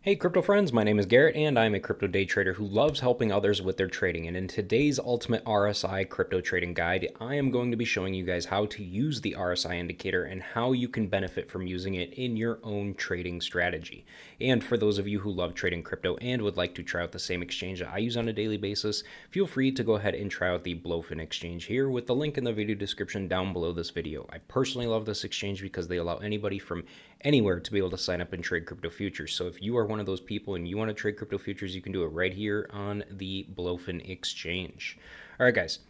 Hey crypto friends, my name is Garrett and I'm a crypto day trader who loves helping others with their trading. And in today's ultimate RSI crypto trading guide, I am going to be showing you guys how to use the RSI indicator and how you can benefit from using it in your own trading strategy. And for those of you who love trading crypto and would like to try out the same exchange that I use on a daily basis, feel free to go ahead and try out the Blowfin exchange here with the link in the video description down below this video. I personally love this exchange because they allow anybody from anywhere to be able to sign up and trade crypto futures. So if you are one of those people and you want to trade crypto futures, you can do it right here on the Blowfin exchange. All right, guys.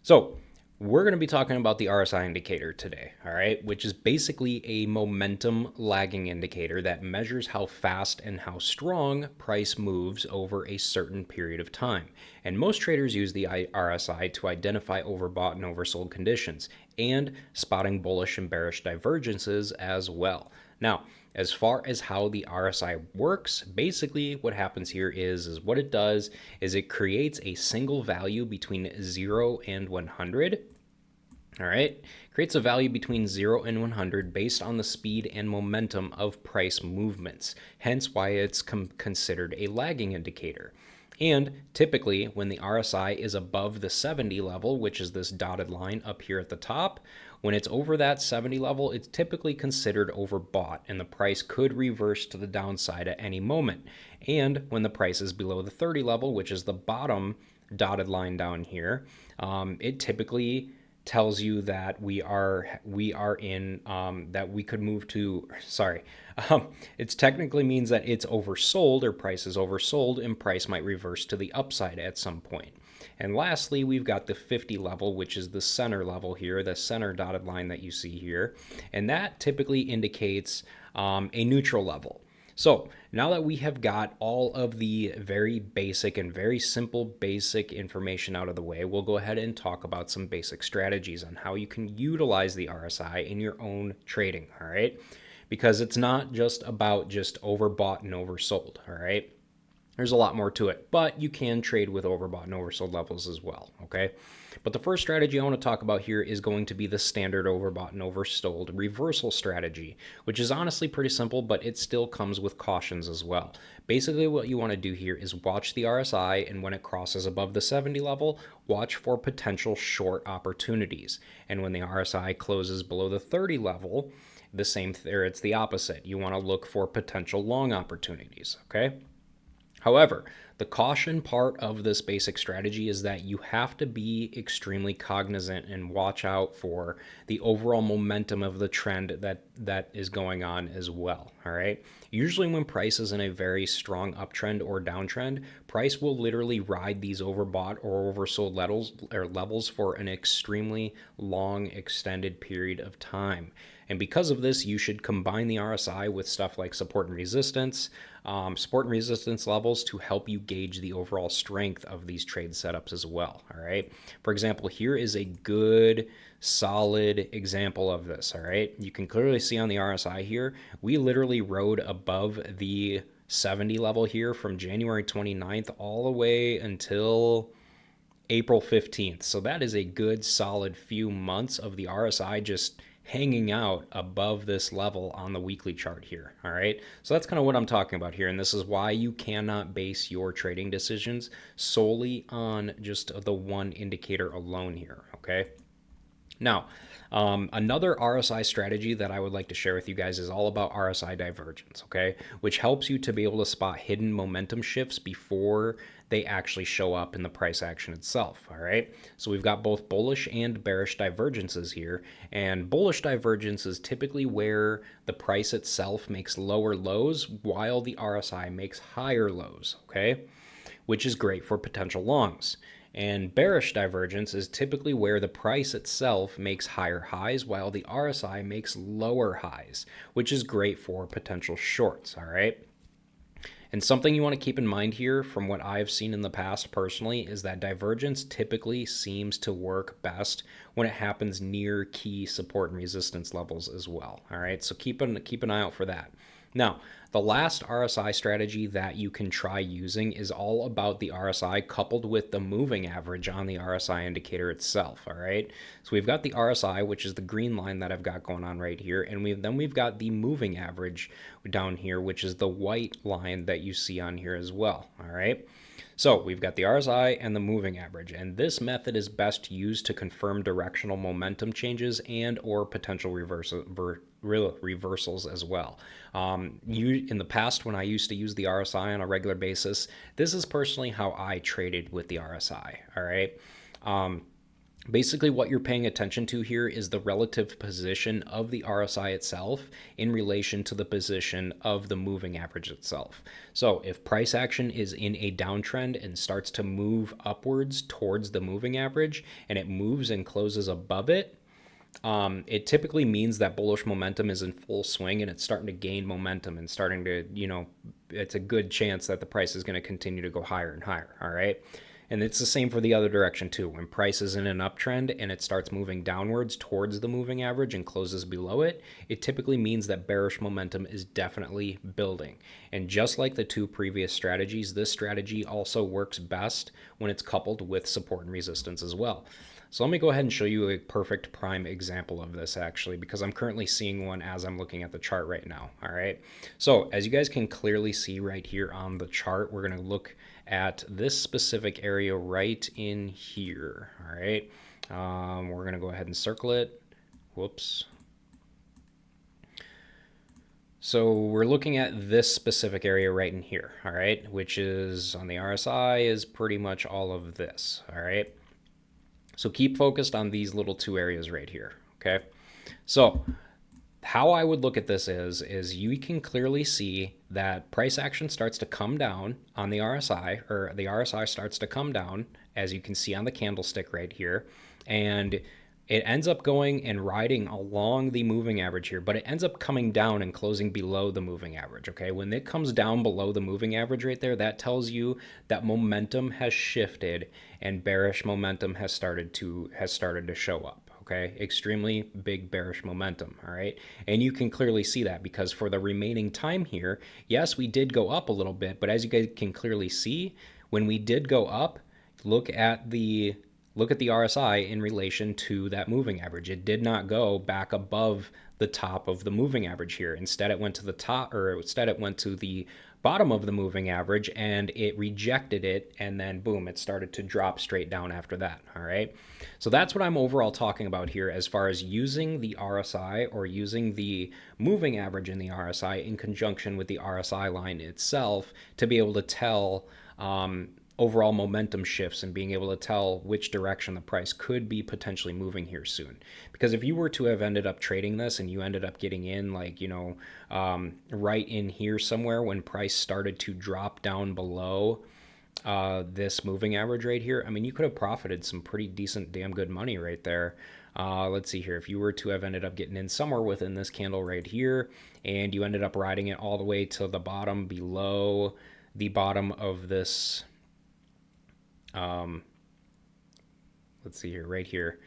So we're going to be talking about the RSI indicator today, all right, which is basically a momentum lagging indicator that measures how fast and how strong price moves over a certain period of time. And most traders use the RSI to identify overbought and oversold conditions and spotting bullish and bearish divergences as well. Now, as far as how the RSI works, basically what happens here is what it does is it creates a single value between 0 and 100. All right, creates a value between 0 and 100 based on the speed and momentum of price movements, hence why it's considered a lagging indicator. And typically, when the RSI is above the 70 level, which is this dotted line up here at the top, when it's over that 70 level, it's typically considered overbought, and the price could reverse to the downside at any moment. And when the price is below the 30 level, which is the bottom dotted line down here, it typically tells you that we are in that we could move to it technically means that it's oversold, or price is oversold, and price might reverse to the upside at some point. And lastly, we've got the 50 level, which is the center level here, the center dotted line that you see here, and that typically indicates a neutral level. So now that we have got all of the very basic and very simple basic information out of the way, we'll go ahead and talk about some basic strategies on how you can utilize the RSI in your own trading, all right? Because it's not just about just overbought and oversold, all right? There's a lot more to it, but you can trade with overbought and oversold levels as well, okay? But the first strategy I want to talk about here is going to be the standard overbought and oversold reversal strategy, which is honestly pretty simple, but it still comes with cautions as well. Basically, what you want to do here is watch the RSI, and when it crosses above the 70 level, watch for potential short opportunities. And when the RSI closes below the 30 level, it's the opposite. You want to look for potential long opportunities, okay? However, the caution part of this basic strategy is that you have to be extremely cognizant and watch out for the overall momentum of the trend that is going on as well, all right? Usually when price is in a very strong uptrend or downtrend, price will literally ride these overbought or oversold levels for an extremely long extended period of time. And because of this, you should combine the RSI with stuff like support and resistance levels to help you gauge the overall strength of these trade setups as well, all right? For example, here is a good, solid example of this, all right? You can clearly see on the RSI here, we literally rode above the 70 level here from January 29th all the way until April 15th. So that is a good, solid few months of the RSI just hanging out above this level on the weekly chart here, all right? So that's kind of what I'm talking about here, and this is why you cannot base your trading decisions solely on just the one indicator alone here, okay? Now, another RSI strategy that I would like to share with you guys is all about RSI divergence, okay? Which helps you to be able to spot hidden momentum shifts before they actually show up in the price action itself, all right? So we've got both bullish and bearish divergences here, and bullish divergence is typically where the price itself makes lower lows while the RSI makes higher lows, okay? Which is great for potential longs. And bearish divergence is typically where the price itself makes higher highs while the RSI makes lower highs, which is great for potential shorts, all right? And something you want to keep in mind here from what I've seen in the past personally is that divergence typically seems to work best when it happens near key support and resistance levels as well, all right? So keep an eye out for that. Now, the last RSI strategy that you can try using is all about the RSI coupled with the moving average on the RSI indicator itself, all right? So we've got the RSI, which is the green line that I've got going on right here, and we've got the moving average down here, which is the white line that you see on here as well, all right? So we've got the RSI and the moving average, and this method is best used to confirm directional momentum changes and or potential reversals as well. In the past, when I used to use the RSI on a regular basis, this is personally how I traded with the RSI, all right? Basically, what you're paying attention to here is the relative position of the RSI itself in relation to the position of the moving average itself. So if price action is in a downtrend and starts to move upwards towards the moving average and it moves and closes above it, it typically means that bullish momentum is in full swing and it's starting to gain momentum and starting to, it's a good chance that the price is going to continue to go higher and higher, all right? And it's the same for the other direction too. When price is in an uptrend and it starts moving downwards towards the moving average and closes below it, it typically means that bearish momentum is definitely building. And just like the two previous strategies, this strategy also works best when it's coupled with support and resistance as well. So let me go ahead and show you a perfect prime example of this actually, because I'm currently seeing one as I'm looking at the chart right now, all right? So as you guys can clearly see right here on the chart, we're gonna look at this specific area right in here, all right? We're gonna go ahead and circle it. Whoops. So we're looking at this specific area right in here, all right? Which is on the RSI is pretty much all of this, all right? So keep focused on these little two areas right here, okay? So how I would look at this is you can clearly see that price action starts to come down on the RSI, or the RSI starts to come down, as you can see on the candlestick right here, and it ends up going and riding along the moving average here, but it ends up coming down and closing below the moving average, okay? When it comes down below the moving average right there, that tells you that momentum has shifted and bearish momentum has started to show up, okay? Extremely big bearish momentum, all right? And you can clearly see that because for the remaining time here, yes, we did go up a little bit, but as you guys can clearly see, when we did go up, look at the RSI in relation to that moving average. It did not go back above the top of the moving average here. Instead, it went to the top, or instead it went to the bottom of the moving average and it rejected it, and then boom, it started to drop straight down after that, all right? So that's what I'm overall talking about here as far as using the RSI or using the moving average in the RSI in conjunction with the RSI line itself to be able to tell overall momentum shifts and being able to tell which direction the price could be potentially moving here soon. Because if you were to have ended up trading this and you ended up getting in like, right in here somewhere when price started to drop down below this moving average right here, I mean, you could have profited some pretty decent, damn good money right there. Let's see here. If you were to have ended up getting in somewhere within this candle right here and you ended up riding it all the way to the bottom below the bottom of this, let's see here, right here,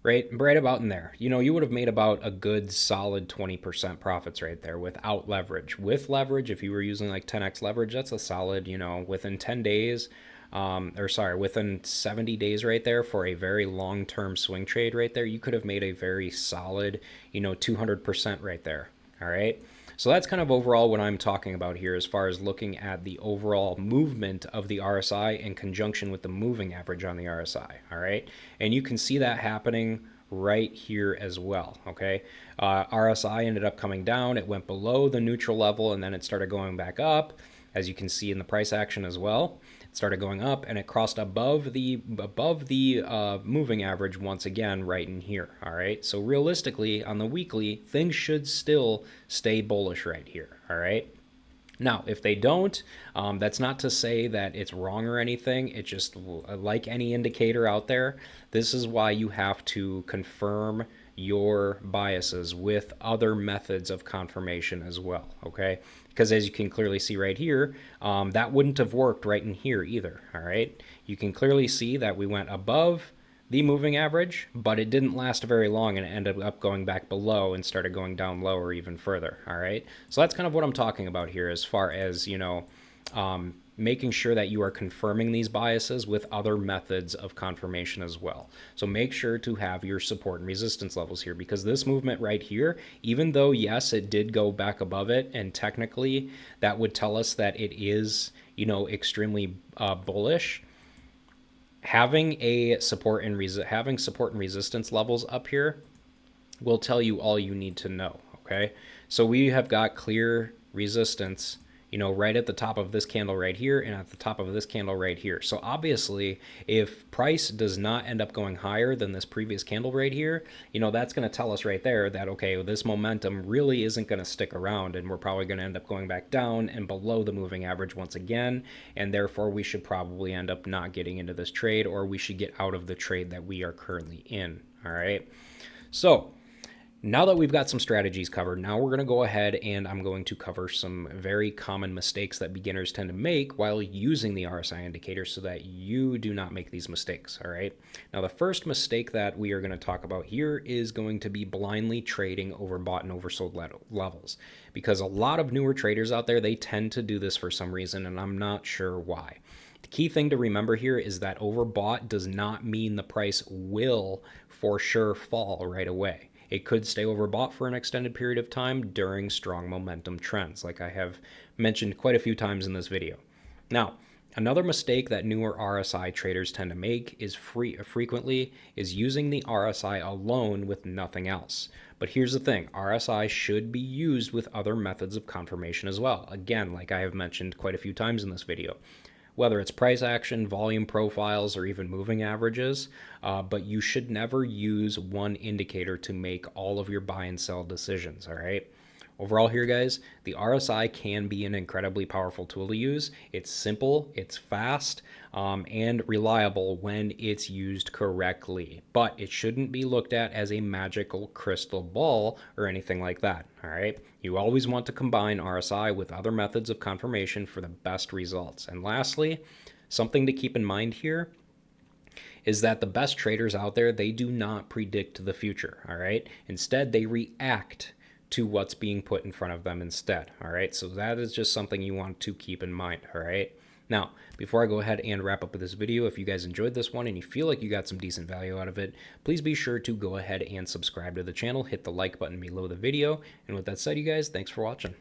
right about in there, you would have made about a good solid 20% profits right there without leverage. With leverage, if you were using like 10x leverage, that's a solid, within 10 days, within 70 days right there for a very long-term swing trade right there, you could have made a very solid, 200% right there. All right. So that's kind of overall what I'm talking about here as far as looking at the overall movement of the RSI in conjunction with the moving average on the RSI, all right? And you can see that happening right here as well, okay? RSI ended up coming down. It went below the neutral level, and then it started going back up, as you can see in the price action as well. It started going up and it crossed above the moving average once again right in here, all right? So realistically, on the weekly, things should still stay bullish right here, all right? Now, if they don't, that's not to say that it's wrong or anything. It's just like any indicator out there, this is why you have to confirm your biases with other methods of confirmation as well, okay? Because as you can clearly see right here, that wouldn't have worked right in here either, all right? You can clearly see that we went above the moving average, but it didn't last very long and it ended up going back below and started going down lower even further. All right. So that's kind of what I'm talking about here as far as, making sure that you are confirming these biases with other methods of confirmation as well. So make sure to have your support and resistance levels here, because this movement right here, even though yes, it did go back above it, and technically that would tell us that it is, extremely bullish, having support and resistance levels up here will tell you all you need to know. Okay, so we have got clear resistance, right at the top of this candle right here and at the top of this candle right here. So obviously, if price does not end up going higher than this previous candle right here, that's going to tell us right there that, okay, this momentum really isn't going to stick around, and we're probably going to end up going back down and below the moving average once again, and therefore we should probably end up not getting into this trade, or we should get out of the trade that we are currently in. All right. So now that we've got some strategies covered, now we're going to go ahead and I'm going to cover some very common mistakes that beginners tend to make while using the RSI indicator so that you do not make these mistakes. All right. Now, the first mistake that we are going to talk about here is going to be blindly trading overbought and oversold levels, because a lot of newer traders out there, they tend to do this for some reason, and I'm not sure why. The key thing to remember here is that overbought does not mean the price will for sure fall right away. It could stay overbought for an extended period of time during strong momentum trends, like I have mentioned quite a few times in this video. Now, another mistake that newer RSI traders tend to make is frequently using the RSI alone with nothing else. But here's the thing, RSI should be used with other methods of confirmation as well. Again, like I have mentioned quite a few times in this video, whether it's price action, volume profiles, or even moving averages, but you should never use one indicator to make all of your buy and sell decisions, all right? Overall here, guys, the RSI can be an incredibly powerful tool to use. It's simple, it's fast, and reliable when it's used correctly. But it shouldn't be looked at as a magical crystal ball or anything like that, all right? You always want to combine RSI with other methods of confirmation for the best results. And lastly, something to keep in mind here is that the best traders out there, they do not predict the future, all right? Instead, they react to what's being put in front of them instead, all right? So that is just something you want to keep in mind, all right? Now, before I go ahead and wrap up with this video, if you guys enjoyed this one and you feel like you got some decent value out of it, please be sure to go ahead and subscribe to the channel, hit the like button below the video, and with that said, you guys, thanks for watching.